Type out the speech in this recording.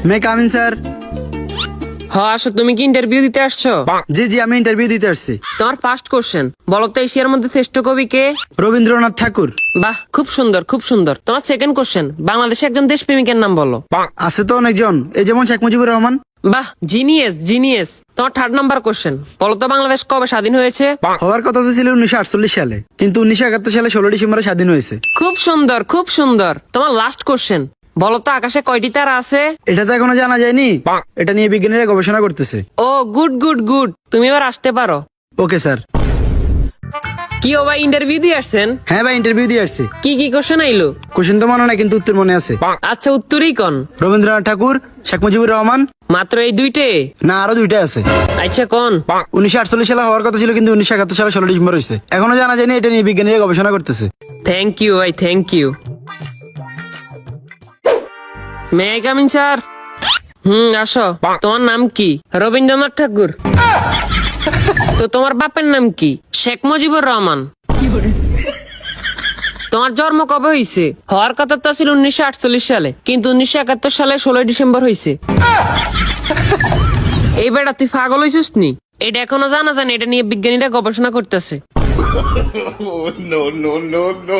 মে come in sir. হ্যাঁ আসো, তুমি কি ইন্টারভিউ দিতে আসছো? জি জি, আমি ইন্টারভিউ দিতে আসছি। তোমার ফার্স্ট কোশ্চেন বলো তো, এশিয়ার মধ্যে শ্রেষ্ঠ কবি কে? রবীন্দ্রনাথ ঠাকুর। বাহ, খুব সুন্দর খুব সুন্দর। তোমার সেকেন্ড কোশ্চেন, বাংলাদেশে একজন দেশপ্রেমিকের নাম বলো। আছে তো অনেকজন, এই যেমন শেখ মুজিবুর রহমান। বাহ, জিনিয়াস জিনিয়াস। তোমার থার্ড নাম্বার কোশ্চেন, বলো তো বাংলাদেশ কবে স্বাধীন হয়েছে? হওয়ার কথা তো ছিল 1948 সালে, কিন্তু 1971 সালে 16 ডিসেম্বরে স্বাধীন হয়েছে। খুব সুন্দর খুব সুন্দর। তোমার লাস্ট কোশ্চেন, বলো তো আকাশে কয়টি তারা আছে? এটা তো এখনো জানা যায়নি, এটা নিয়ে বিজ্ঞানীরা গবেষণা করতেছে। ও গুড গুড গুড, তুমি এবার আসতে পারো। Okay sir. কি ও ভাই, ইন্টারভিউ দিয়ে আসছেন? হ্যাঁ ভাই, ইন্টারভিউ দিয়ে আসছি। কি কি কোশ্চেন আইলো? কোশ্চেন তো মনে নাই, কিন্তু উত্তর মনে আছে। আচ্ছা, উত্তরই কোন? রবীন্দ্রনাথ ঠাকুর, শেখ মুজিবুর রহমান। মাত্র এই দুইটে? না, আরো দুইটা আছে। আচ্ছা কোন? 1948 সালে হওয়ার কথা ছিল, কিন্তু 1971 সালে 16 ডিসেম্বর হয়েছে। এখনো জানা যায়নি, এটা নিয়ে বিজ্ঞানীরা গবেষণা করতেছে। থ্যাংক ইউ ভাই, thank you. May I coming sir? আসো। তোমার নাম কি? রবীন্দ্রনাথ ঠাকুর। তো তোমার বাপের নাম কি? শেখ মুজিবুর রহমান। তোমার জন্ম কবে হয়েছে? হওয়ার কথা তো ছিল 1948 সালে, কিন্তু 1971 সালে 16 ডিসেম্বর হয়েছে। এই বেটা, তুই পাগল হয়েছিস নি? এটা এখনো জানা জানি, এটা নিয়ে বিজ্ঞানীরা গবেষণা করতেছে। no, no, no, no.